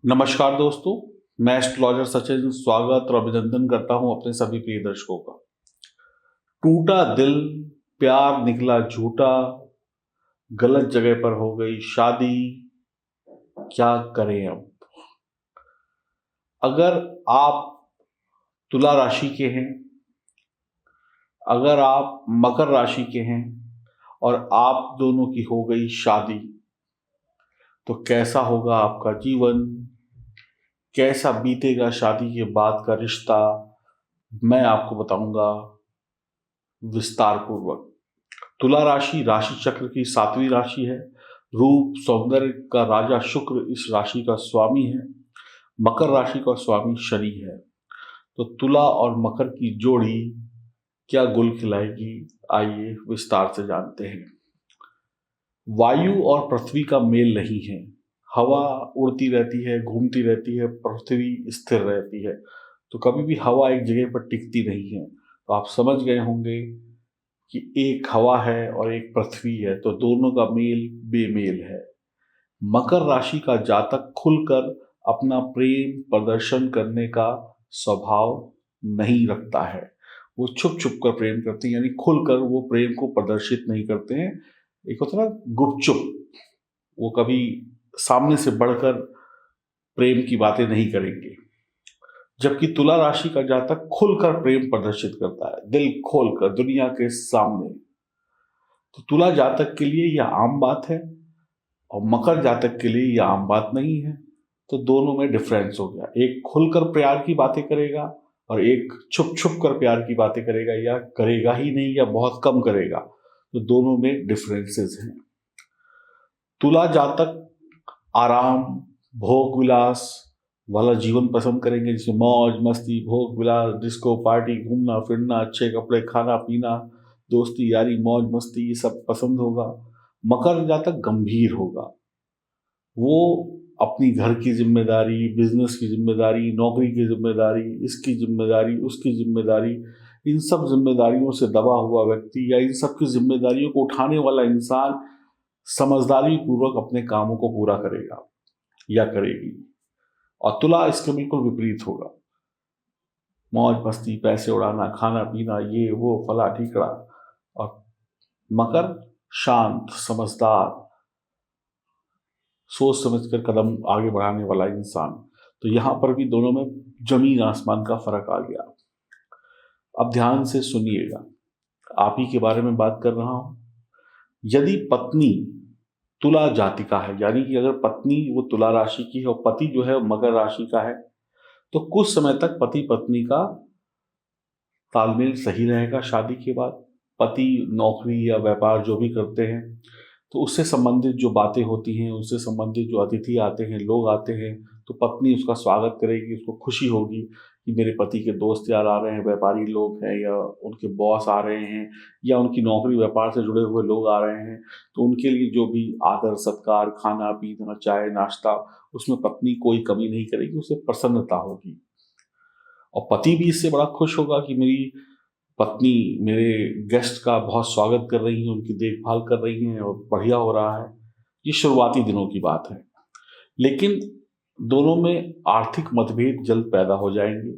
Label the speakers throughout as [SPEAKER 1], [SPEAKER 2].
[SPEAKER 1] नमस्कार दोस्तों। मैं एस्ट्रोलॉजर सचिन स्वागत और अभिनंदन करता हूं अपने सभी प्रिय दर्शकों का। टूटा दिल, प्यार निकला झूठा, गलत जगह पर हो गई शादी, क्या करें अब। अगर आप तुला राशि के हैं, अगर आप मकर राशि के हैं और आप दोनों की हो गई शादी, तो कैसा होगा आपका जीवन, कैसा बीतेगा शादी के बाद का रिश्ता, मैं आपको बताऊंगा विस्तार पूर्वक। तुला राशि राशि चक्र की 7वीं राशि है। रूप सौंदर्य का राजा शुक्र इस राशि का स्वामी है। मकर राशि का स्वामी शनि है। तो तुला और मकर की जोड़ी क्या गुल खिलाएगी, आइए विस्तार से जानते हैं। वायु और पृथ्वी का मेल नहीं है। हवा उड़ती रहती है, घूमती रहती है, पृथ्वी स्थिर रहती है। तो कभी भी हवा एक जगह पर टिकती नहीं है। तो आप समझ गए होंगे कि एक हवा है और एक पृथ्वी है, तो दोनों का मेल बेमेल है। मकर राशि का जातक खुलकर अपना प्रेम प्रदर्शन करने का स्वभाव नहीं रखता है। वो छुप छुप कर प्रेम करते हैं, यानी खुलकर वो प्रेम को प्रदर्शित नहीं करते हैं। एक होता है ना गुपचुप, वो कभी सामने से बढ़कर प्रेम की बातें नहीं करेंगे। जबकि तुला राशि का जातक खुलकर प्रेम प्रदर्शित करता है, दिल खोलकर दुनिया के सामने। तो तुला जातक के लिए यह आम बात है और मकर जातक के लिए यह आम बात नहीं है। तो दोनों में डिफरेंस हो गया। एक खुलकर प्यार की बातें करेगा और एक छुप छुप कर प्यार की बातें करेगा, या करेगा ही नहीं या बहुत कम करेगा। तो दोनों में डिफरेंसेस हैं। तुला जातक आराम, भोग विलास वाला जीवन पसंद करेंगे, जिसमें मौज मस्ती, भोग विलास, डिस्को पार्टी, घूमना फिरना, अच्छे कपड़े, खाना पीना, दोस्ती यारी, मौज मस्ती, ये सब पसंद होगा। मकर जातक गंभीर होगा। वो अपनी घर की जिम्मेदारी, बिजनेस की जिम्मेदारी, नौकरी की जिम्मेदारी, इसकी जिम्मेदारी, उसकी जिम्मेदारी, इन सब जिम्मेदारियों से दबा हुआ व्यक्ति या इन सब की जिम्मेदारियों को उठाने वाला इंसान समझदारी पूर्वक अपने कामों को पूरा करेगा या करेगी। और तुला इसके बिल्कुल विपरीत होगा। मौज मस्ती, पैसे उड़ाना, खाना पीना, ये वो फला ठीकड़ा। और मकर शांत, समझदार, सोच समझकर कदम आगे बढ़ाने वाला इंसान। तो यहां पर भी दोनों में जमीन आसमान का फर्क आ गया। अब ध्यान से सुनिएगा, आप ही के बारे में बात कर रहा हूं। यदि पत्नी तुला जातिका है, यानी कि अगर पत्नी वो तुला राशि की है और पति जो है मकर राशि का है, तो कुछ समय तक पति पत्नी का तालमेल सही रहेगा। शादी के बाद पति नौकरी या व्यापार जो भी करते हैं, तो उससे संबंधित जो बातें होती हैं, उससे संबंधित जो अतिथि आते हैं, लोग आते हैं, तो पत्नी उसका स्वागत करेगी। उसको खुशी होगी कि मेरे पति के दोस्त यार आ रहे हैं, व्यापारी लोग हैं, या उनके बॉस आ रहे हैं, या उनकी नौकरी व्यापार से जुड़े हुए लोग आ रहे हैं। तो उनके लिए जो भी आदर सत्कार, खाना पीना, चाय नाश्ता, उसमें पत्नी कोई कमी नहीं करेगी, उसे प्रसन्नता होगी। और पति भी इससे बड़ा खुश होगा कि मेरी पत्नी मेरे गेस्ट का बहुत स्वागत कर रही हैं, उनकी देखभाल कर रही हैं और बढ़िया हो रहा है। ये शुरुआती दिनों की बात है। लेकिन दोनों में आर्थिक मतभेद जल्द पैदा हो जाएंगे।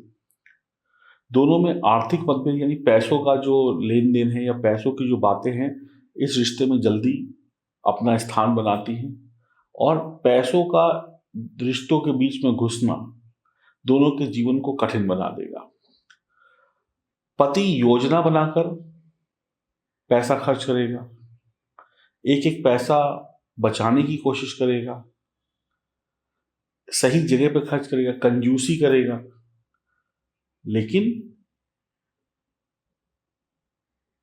[SPEAKER 1] दोनों में आर्थिक मतभेद यानी पैसों का जो लेन देन है या पैसों की जो बातें हैं, इस रिश्ते में जल्दी अपना स्थान बनाती हैं। और पैसों का रिश्तों के बीच में घुसना दोनों के जीवन को कठिन बना देगा। पति योजना बनाकर पैसा खर्च करेगा, एक एक पैसा बचाने की कोशिश करेगा, सही जगह पर खर्च करेगा, कंजूसी करेगा, लेकिन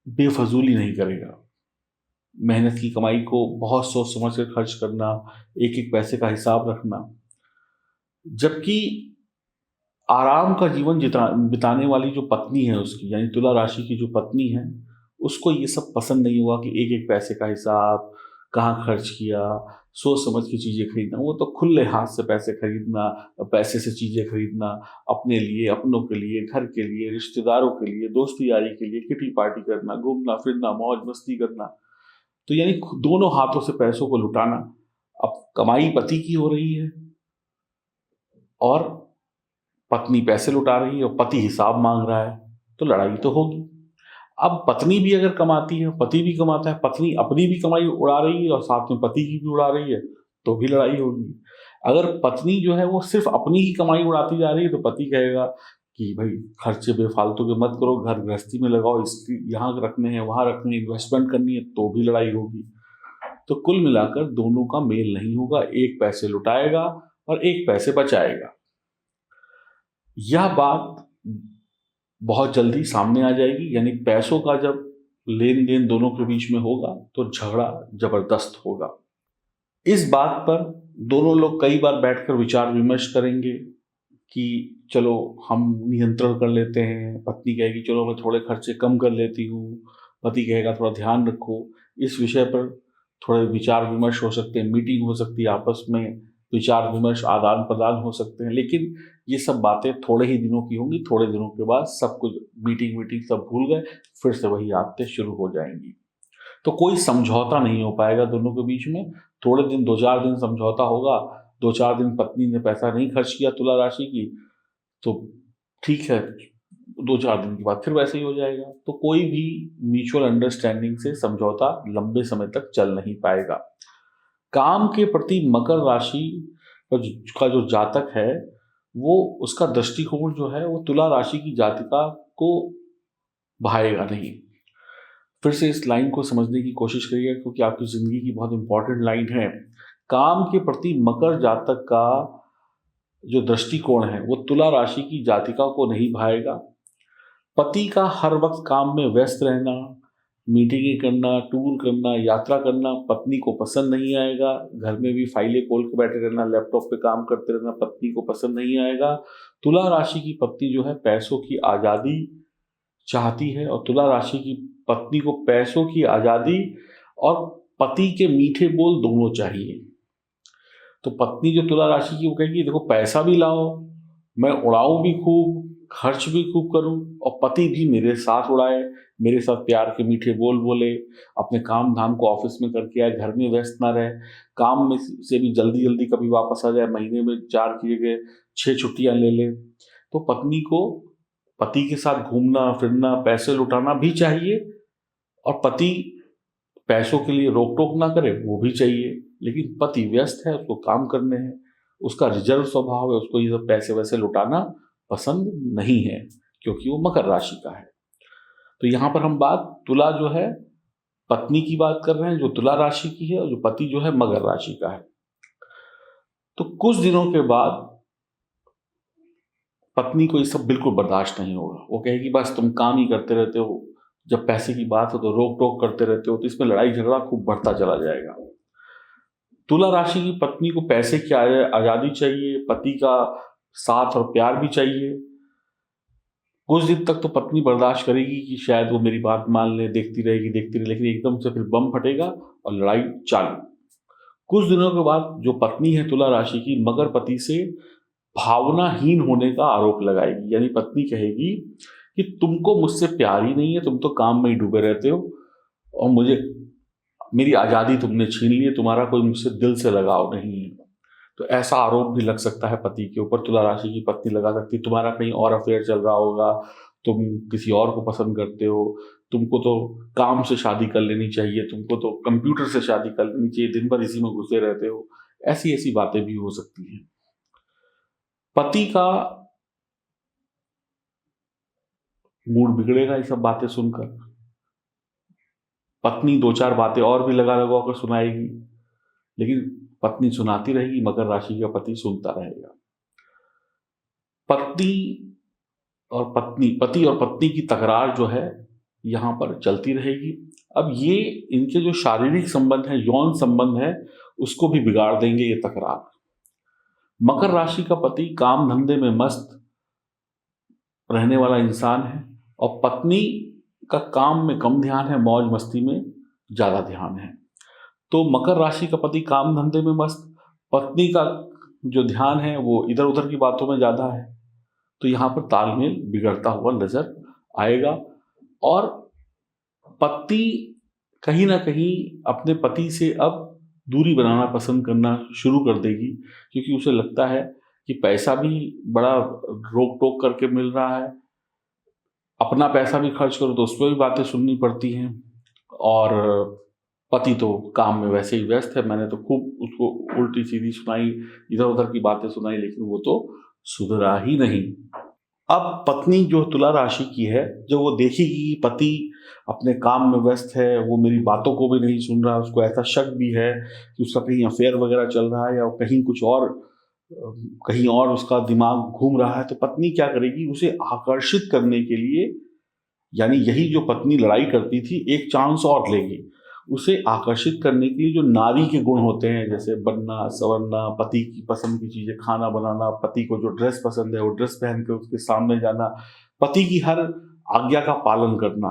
[SPEAKER 1] बेफजूली नहीं करेगा। मेहनत की कमाई को बहुत सोच समझ कर खर्च करना, एक एक पैसे का हिसाब रखना। जबकि आराम का जीवन बिताने वाली जो पत्नी है उसकी, यानी तुला राशि की जो पत्नी है, उसको ये सब पसंद नहीं हुआ कि एक एक पैसे का हिसाब, कहाँ खर्च किया, सोच समझ की चीज़ें खरीदना। वो तो खुले हाथ से पैसे खरीदना, पैसे से चीज़ें खरीदना, अपने लिए, अपनों के लिए, घर के लिए, रिश्तेदारों के लिए, दोस्ती यारी के लिए, किटी पार्टी करना, घूमना फिरना, मौज मस्ती करना। तो यानी दोनों हाथों से पैसों को लुटाना। अब कमाई पति की हो रही है, और पत्नी पैसे लुटा रही है और पति हिसाब मांग रहा है, तो लड़ाई तो होगी। अब पत्नी भी अगर कमाती है, पति भी कमाता है, पत्नी अपनी भी कमाई उड़ा रही है और साथ में पति की भी उड़ा रही है, तो भी लड़ाई होगी। अगर पत्नी जो है वो सिर्फ अपनी ही कमाई उड़ाती जा रही है, तो पति कहेगा कि भाई खर्चे बेफालतू के मत करो, घर गृहस्थी में लगाओ, इसकी यहाँ रखने हैं, वहां रखने, इन्वेस्टमेंट करनी है, तो भी लड़ाई होगी। तो कुल मिलाकर दोनों का मेल नहीं होगा, एक पैसे लुटाएगा और एक पैसे बचाएगा। यह बात बहुत जल्दी सामने आ जाएगी, यानी पैसों का जब लेन देन दोनों के बीच में होगा तो झगड़ा जबरदस्त होगा। इस बात पर दोनों लोग कई बार बैठकर विचार विमर्श करेंगे कि चलो हम नियंत्रण कर लेते हैं। पत्नी कहेगी चलो मैं थोड़े खर्चे कम कर लेती हूँ, पति कहेगा थोड़ा ध्यान रखो। इस विषय पर थोड़े विचार विमर्श हो सकते हैं, मीटिंग हो सकती है, आपस में विचार विमर्श आदान प्रदान हो सकते हैं। लेकिन ये सब बातें थोड़े ही दिनों की होंगी, थोड़े दिनों के बाद सब कुछ मीटिंग सब भूल गए, फिर से वही आदतें शुरू हो जाएंगी। तो कोई समझौता नहीं हो पाएगा दोनों के बीच में। थोड़े दिन 2-4 दिन समझौता होगा, 2-4 दिन पत्नी ने पैसा नहीं खर्च किया तुला राशि की, तो ठीक है, 2-4 दिन के बाद फिर वैसे ही हो जाएगा। तो कोई भी म्यूचुअल अंडरस्टैंडिंग से समझौता लंबे समय तक चल नहीं पाएगा। काम के प्रति मकर राशि का जो जातक है, वो उसका दृष्टिकोण जो है वो तुला राशि की जातिका को भाएगा नहीं। फिर से इस लाइन को समझने की कोशिश करिए, क्योंकि आपकी जिंदगी की बहुत इंपॉर्टेंट लाइन है। काम के प्रति मकर जातक का जो दृष्टिकोण है वो तुला राशि की जातिका को नहीं भाएगा। पति का हर वक्त काम में व्यस्त रहना, मीटिंगें करना, टूर करना, यात्रा करना पत्नी को पसंद नहीं आएगा। घर में भी फाइलें खोल के बैठे रहना, लैपटॉप पे काम करते रहना पत्नी को पसंद नहीं आएगा। तुला राशि की पत्नी जो है पैसों की आज़ादी चाहती है, और तुला राशि की पत्नी को पैसों की आज़ादी और पति के मीठे बोल दोनों चाहिए। तो पत्नी जो तुला राशि की वो कहेगी देखो पैसा भी लाओ, मैं उड़ाऊं भी खूब, खर्च भी खूब करूं, और पति भी मेरे साथ उड़ाए, मेरे साथ प्यार के मीठे बोल बोले, अपने काम धाम को ऑफिस में करके आए, घर में व्यस्त ना रहे, काम में से भी जल्दी जल्दी कभी वापस आ जाए, महीने में 4 की जगह 6 छुट्टियां ले ले। तो पत्नी को पति के साथ घूमना फिरना, पैसे लुटाना भी चाहिए, और पति पैसों के लिए रोक टोक ना करे वो भी चाहिए। लेकिन पति व्यस्त है, उसको काम करने हैं, उसका रिजर्व स्वभाव है, उसको ये सब पैसे वैसे लुटाना पसंद नहीं है, क्योंकि वो मकर राशि का है। तो यहाँ पर हम बात तुला जो है पत्नी की बात कर रहे हैं, जो तुला राशि की है, और जो पति जो है मकर राशि का है। तो कुछ दिनों के बाद पत्नी को ये सब बिल्कुल बर्दाश्त नहीं होगा। वो कहेगी बस तुम काम ही करते रहते हो, जब पैसे की बात हो तो रोक टोक करते रहते हो, तो इसमें लड़ाई झगड़ा खूब बढ़ता चला जाएगा। तुला राशि की पत्नी को पैसे की आजादी चाहिए, पति का साथ और प्यार भी चाहिए। कुछ दिन तक तो पत्नी बर्दाश्त करेगी कि शायद वो मेरी बात मान ले, देखती रहेगी, लेकिन एकदम से फिर बम फटेगा और लड़ाई चालू। कुछ दिनों के बाद जो पत्नी है तुला राशि की, मगर पति से भावनाहीन होने का आरोप लगाएगी। यानी पत्नी कहेगी कि तुमको मुझसे प्यार ही नहीं है, तुम तो काम में ही डूबे रहते हो, और मेरी आज़ादी तुमने छीन ली है, तुम्हारा कोई मुझसे दिल से लगाव नहीं है। तो ऐसा आरोप भी लग सकता है पति के ऊपर। तुला राशि की पत्नी लगा सकती है तुम्हारा कहीं और अफेयर चल रहा होगा, तुम किसी और को पसंद करते हो, तुमको तो काम से शादी कर लेनी चाहिए, तुमको तो कंप्यूटर से शादी कर लेनी चाहिए, दिन भर इसी में घुसे रहते हो। ऐसी ऐसी बातें भी हो सकती हैं। पति का मूड बिगड़ेगा ये सब बातें सुनकर। पत्नी 2-4 बातें और भी लगा कर सुनाएगी, लेकिन पत्नी सुनाती रहेगी, मकर राशि का पति सुनता रहेगा। पति और पत्नी की तकरार जो है यहां पर चलती रहेगी। अब ये इनके जो शारीरिक संबंध है, यौन संबंध है, उसको भी बिगाड़ देंगे ये तकरार। मकर राशि का पति काम धंधे में मस्त रहने वाला इंसान है, और पत्नी का काम में कम ध्यान है, मौज मस्ती में ज्यादा ध्यान है। तो मकर राशि का पति काम धंधे में मस्त, पत्नी का जो ध्यान है वो इधर उधर की बातों में ज्यादा है। तो यहाँ पर तालमेल बिगड़ता हुआ नजर आएगा, और पत्नी कहीं ना कहीं अपने पति से अब दूरी बनाना पसंद करना शुरू कर देगी, क्योंकि उसे लगता है कि पैसा भी बड़ा रोक टोक करके मिल रहा है, अपना पैसा भी खर्च करो तो उस पर भी बातें सुननी पड़ती हैं, और पति तो काम में वैसे ही व्यस्त है। मैंने तो खूब उसको उल्टी सीधी सुनाई, इधर उधर की बातें सुनाई, लेकिन वो तो सुधरा ही नहीं। अब पत्नी जो तुला राशि की है, जब वो देखेगी कि पति अपने काम में व्यस्त है, वो मेरी बातों को भी नहीं सुन रहा, उसको ऐसा शक भी है कि उसका कहीं अफेयर वगैरह चल रहा है या कहीं कुछ और, कहीं और उसका दिमाग घूम रहा है, तो पत्नी क्या करेगी, उसे आकर्षित करने के लिए, यानी यही जो पत्नी लड़ाई करती थी, एक चांस और लेगी। उसे आकर्षित करने के लिए जो नारी के गुण होते हैं, जैसे बनना, संवरना, पति की पसंद की चीजें खाना बनाना, पति को जो ड्रेस पसंद है वो ड्रेस पहन के उसके सामने जाना, पति की हर आज्ञा का पालन करना,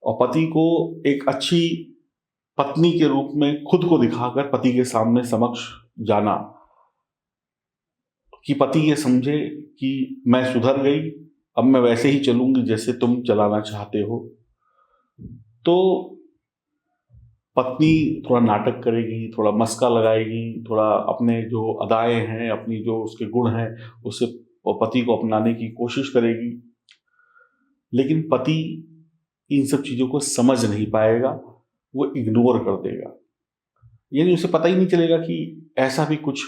[SPEAKER 1] और पति को एक अच्छी पत्नी के रूप में खुद को दिखाकर पति के सामने समक्ष जाना, कि पति ये समझे कि मैं सुधर गई, अब मैं वैसे ही चलूंगी जैसे तुम चलाना चाहते हो। तो पत्नी थोड़ा नाटक करेगी, थोड़ा मस्का लगाएगी, थोड़ा अपने जो अदाएं हैं, अपनी जो उसके गुण हैं, उससे पति को अपनाने की कोशिश करेगी। लेकिन पति इन सब चीज़ों को समझ नहीं पाएगा, वो इग्नोर कर देगा, यानी उसे पता ही नहीं चलेगा कि ऐसा भी कुछ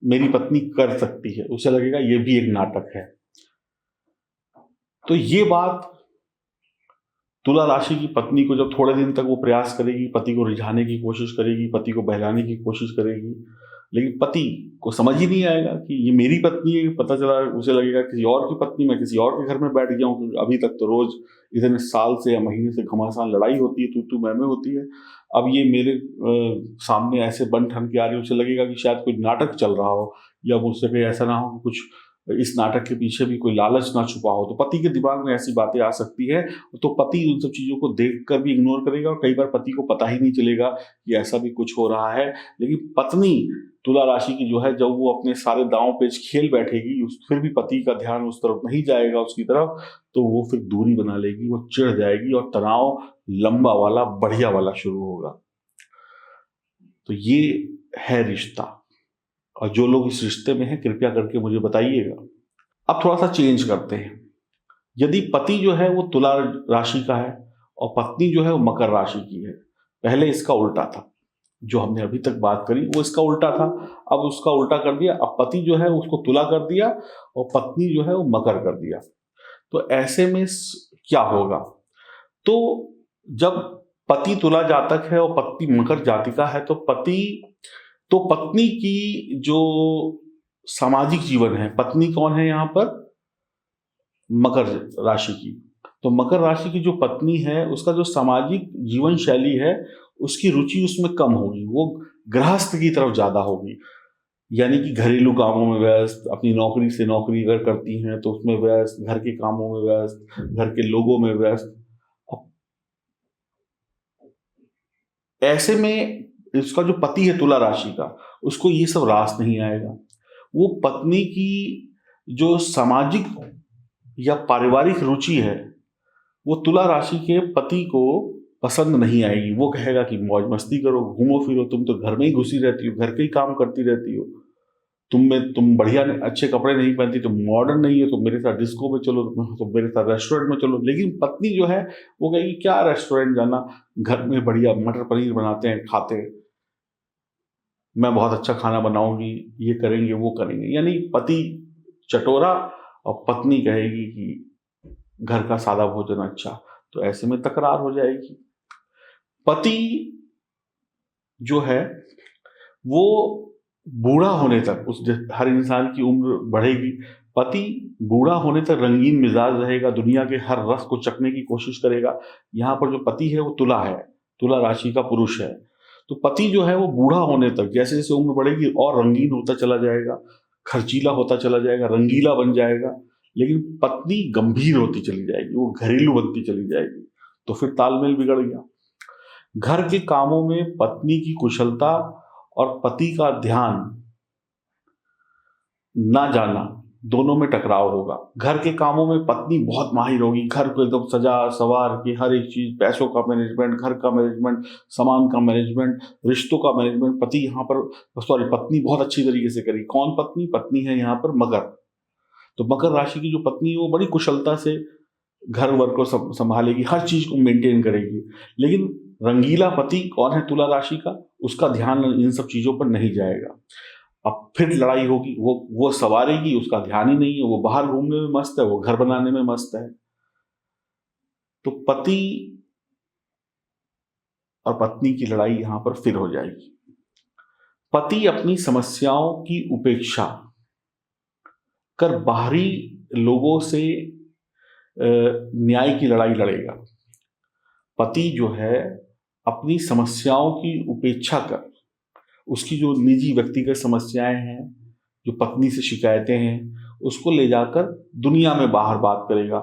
[SPEAKER 1] मेरी पत्नी कर सकती है। उसे लगेगा ये भी एक नाटक है। तो ये बात तुला राशि की पत्नी को जब थोड़े दिन तक वो प्रयास करेगी, पति को रिझाने की कोशिश करेगी, पति को बहलाने की कोशिश करेगी, लेकिन पति को समझ ही नहीं आएगा कि ये मेरी पत्नी है। पता चला उसे लगेगा किसी और की पत्नी, मैं किसी और के घर में बैठ गया हूँ। अभी तक तो रोज इतने साल से या महीने से घमासान लड़ाई होती है, तू मैं होती है, अब ये मेरे सामने ऐसे बन ठन के आ रही है। उसे लगेगा कि शायद कोई नाटक चल रहा हो, या मुझसे कहीं ऐसा ना हो कि कुछ इस नाटक के पीछे भी कोई लालच ना छुपा हो। तो पति के दिमाग में ऐसी बातें आ सकती है, तो पति उन सब चीजों को देखकर भी इग्नोर करेगा, और कई बार पति को पता ही नहीं चलेगा कि ऐसा भी कुछ हो रहा है। लेकिन पत्नी तुला राशि की जो है, जब वो अपने सारे दांव पेच खेल बैठेगी, फिर भी पति का ध्यान उस तरफ नहीं जाएगा उसकी तरफ, तो वो फिर दूरी बना लेगी, वो चिढ़ जाएगी, और तनाव लंबा वाला बढ़िया वाला शुरू होगा। तो ये है रिश्ता, और जो लोग इस रिश्ते में हैं कृपया करके मुझे बताइएगा। अब थोड़ा सा चेंज करते हैं। यदि पति जो है वो तुला राशि का है और पत्नी जो है वो मकर राशि की है, पहले इसका उल्टा था, जो हमने अभी तक बात करी वो इसका उल्टा था, अब उसका उल्टा कर दिया। अब पति जो है उसको तुला कर दिया और पत्नी जो है वो मकर कर दिया। तो ऐसे में क्या होगा? तो जब पति तुला जातक है और पत्नी मकर जातिका है, तो पत्नी की जो सामाजिक जीवन है, पत्नी कौन है यहाँ पर? मकर राशि की। तो मकर राशि की जो पत्नी है, उसका जो सामाजिक जीवन शैली है, उसकी रुचि उसमें कम होगी, वो गृहस्थ की तरफ ज्यादा होगी, यानी कि घरेलू कामों में व्यस्त, अपनी नौकरी से नौकरी अगर करती हैं तो उसमें व्यस्त, घर के कामों में व्यस्त, घर के लोगों में व्यस्त। ऐसे में इसका जो पति है तुला राशि का, उसको ये सब रास नहीं आएगा। वो पत्नी की जो सामाजिक या पारिवारिक रुचि है, वो तुला राशि के पति को पसंद नहीं आएगी। वो कहेगा कि मौज मस्ती करो, घूमो फिरो, तुम तो घर में ही घुसी रहती हो, घर के ही काम करती रहती हो, तुम बढ़िया अच्छे कपड़े नहीं पहनती, तुम मॉडर्न नहीं है, तुम मेरे साथ डिस्को में चलो, तुम मेरे साथ रेस्टोरेंट में चलो। लेकिन पत्नी जो है वो कहेगी क्या रेस्टोरेंट जाना, घर में बढ़िया मटर पनीर बनाते हैं, खाते हैं, मैं बहुत अच्छा खाना बनाऊंगी, ये करेंगे वो करेंगे। यानी पति चटोरा और पत्नी कहेगी कि घर का सादा भोजन अच्छा। तो ऐसे में तकरार हो जाएगी। पति जो है वो बूढ़ा होने तक, हर इंसान की उम्र बढ़ेगी, पति बूढ़ा होने तक रंगीन मिजाज रहेगा, दुनिया के हर रस को चखने की कोशिश करेगा। यहाँ पर जो पति है वो तुला है, तुला राशि का पुरुष है। तो पति जो है वो बूढ़ा होने तक, जैसे जैसे उम्र बढ़ेगी और रंगीन होता चला जाएगा, खर्चीला होता चला जाएगा, रंगीला बन जाएगा। लेकिन पत्नी गंभीर होती चली जाएगी, वो घरेलू बनती चली जाएगी। तो फिर तालमेल बिगड़ गया। घर के कामों में पत्नी की कुशलता और पति का ध्यान ना जाना, दोनों में टकराव होगा। घर के कामों में पत्नी बहुत माहिर होगी, घर को एकदम सजा सवार के हर एक चीज, पैसों का मैनेजमेंट, घर का मैनेजमेंट, सामान का मैनेजमेंट, रिश्तों का मैनेजमेंट पति यहाँ पर, सॉरी, पत्नी बहुत अच्छी तरीके से करेगी। कौन पत्नी? पत्नी है यहाँ पर मकर। तो मकर राशि की जो पत्नी है वो बड़ी कुशलता से घर वर को संभालेगी, हर चीज को मेंटेन करेगी। लेकिन रंगीला पति कौन है तुला राशि का, उसका ध्यान इन सब चीजों पर नहीं जाएगा। अब फिर लड़ाई होगी, वो सवारेगी, उसका ध्यान ही नहीं है, वो बाहर घूमने में मस्त है, वो घर बनाने में मस्त है। तो पति और पत्नी की लड़ाई यहां पर फिर हो जाएगी। पति अपनी समस्याओं की उपेक्षा कर बाहरी लोगों से न्याय की लड़ाई लड़ेगा। पति जो है अपनी समस्याओं की उपेक्षा कर, उसकी जो निजी व्यक्तिगत समस्याएं हैं, जो पत्नी से शिकायतें हैं, उसको ले जाकर दुनिया में बाहर बात करेगा,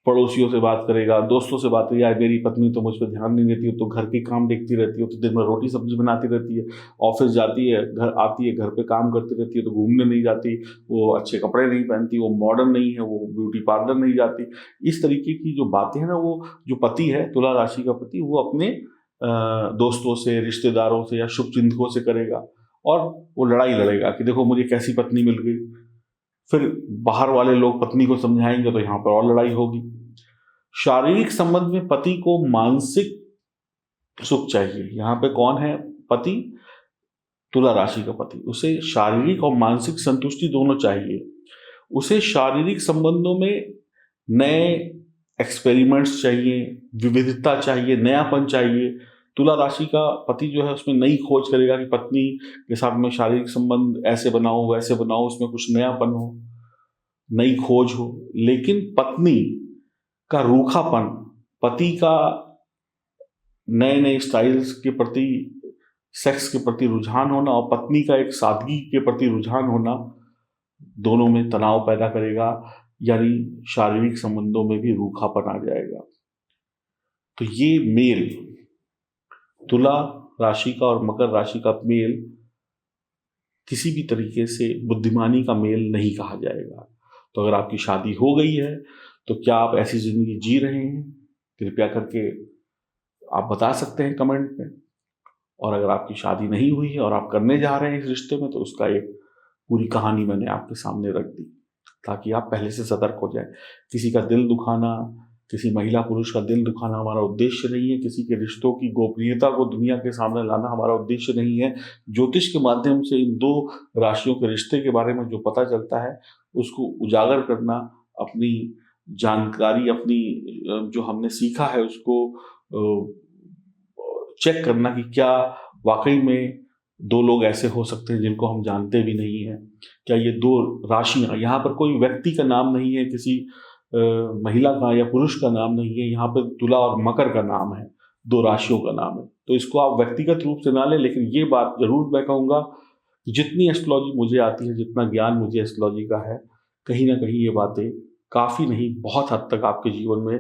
[SPEAKER 1] पड़ोसियों से बात करेगा, दोस्तों से बात करेगा। मेरी पत्नी तो मुझ पर ध्यान नहीं देती, तो घर के काम देखती रहती है, तो दिन भर रोटी सब्जी बनाती रहती है, ऑफिस जाती है, घर आती है, घर पे काम करती रहती है, तो घूमने नहीं जाती, वो अच्छे कपड़े नहीं पहनती, वो मॉडर्न नहीं है, वो ब्यूटी पार्लर नहीं जाती। इस तरीके की जो बातें हैं ना, वो जो पति है, तुला राशि का पति, वो अपने दोस्तों से, रिश्तेदारों से या शुभचिंतकों से करेगा, और वो लड़ाई लड़ेगा कि देखो मुझे कैसी पत्नी मिल गई। फिर बाहर वाले लोग पत्नी को समझाएंगे तो यहां पर और लड़ाई होगी। शारीरिक संबंध में पति को मानसिक सुख चाहिए। यहां पे कौन है पति? तुला राशि का पति। उसे शारीरिक और मानसिक संतुष्टि दोनों चाहिए। उसे शारीरिक संबंधों में नए एक्सपेरिमेंट्स चाहिए, विविधता चाहिए, नयापन चाहिए। तुला राशि का पति जो है उसमें नई खोज करेगा कि पत्नी के साथ में शारीरिक संबंध ऐसे बनाओ, वैसे बनाओ, उसमें कुछ नयापन हो, नई खोज हो। लेकिन पत्नी का रूखापन, पति का नए नए स्टाइल्स के प्रति, सेक्स के प्रति रुझान होना, और पत्नी का एक सादगी के प्रति रुझान होना, दोनों में तनाव पैदा करेगा, यानी शारीरिक संबंधों में भी रूखापन आ जाएगा। तो ये मेल, तुला राशि का और मकर राशि का मेल किसी भी तरीके से बुद्धिमानी का मेल नहीं कहा जाएगा। तो अगर आपकी शादी हो गई है तो क्या आप ऐसी जिंदगी जी रहे हैं? कृपया करके आप बता सकते हैं कमेंट में। और अगर आपकी शादी नहीं हुई है और आप करने जा रहे हैं इस रिश्ते में, तो उसका एक पूरी कहानी मैंने आपके सामने रख दी ताकि आप पहले से सतर्क हो जाएं। किसी का दिल दुखाना, किसी महिला पुरुष का दिल दुखाना हमारा उद्देश्य नहीं है। किसी के रिश्तों की गोपनीयता को दुनिया के सामने लाना हमारा उद्देश्य नहीं है। ज्योतिष के माध्यम से इन दो राशियों के रिश्ते के बारे में जो पता चलता है उसको उजागर करना, अपनी जानकारी, अपनी जो हमने सीखा है उसको चेक करना कि क्या वाकई में दो लोग ऐसे हो सकते हैं जिनको हम जानते भी नहीं हैं। क्या ये दो राशियां, यहाँ पर कोई व्यक्ति का नाम नहीं है, किसी महिला का या पुरुष का नाम नहीं है, यहाँ पर तुला और मकर का नाम है, दो राशियों का नाम है। तो इसको आप व्यक्तिगत रूप से ना लें। लेकिन ये बात जरूर मैं कहूँगा कि जितनी एस्ट्रोलॉजी मुझे आती है, जितना ज्ञान मुझे एस्ट्रोलॉजी का है, कहीं ना कहीं ये बातें काफ़ी नहीं, बहुत हद तक आपके जीवन में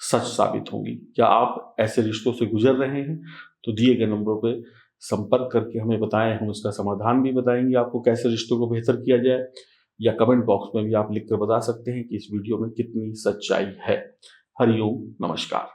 [SPEAKER 1] सच साबित होंगी। क्या आप ऐसे रिश्तों से गुजर रहे हैं? तो दिए गए नंबरों पे संपर्क करके हमें बताएं, हम उसका समाधान भी बताएंगे आपको कैसे रिश्तों को बेहतर किया जाए। या कमेंट बॉक्स में भी आप लिखकर बता सकते हैं कि इस वीडियो में कितनी सच्चाई है। हरिओम, नमस्कार।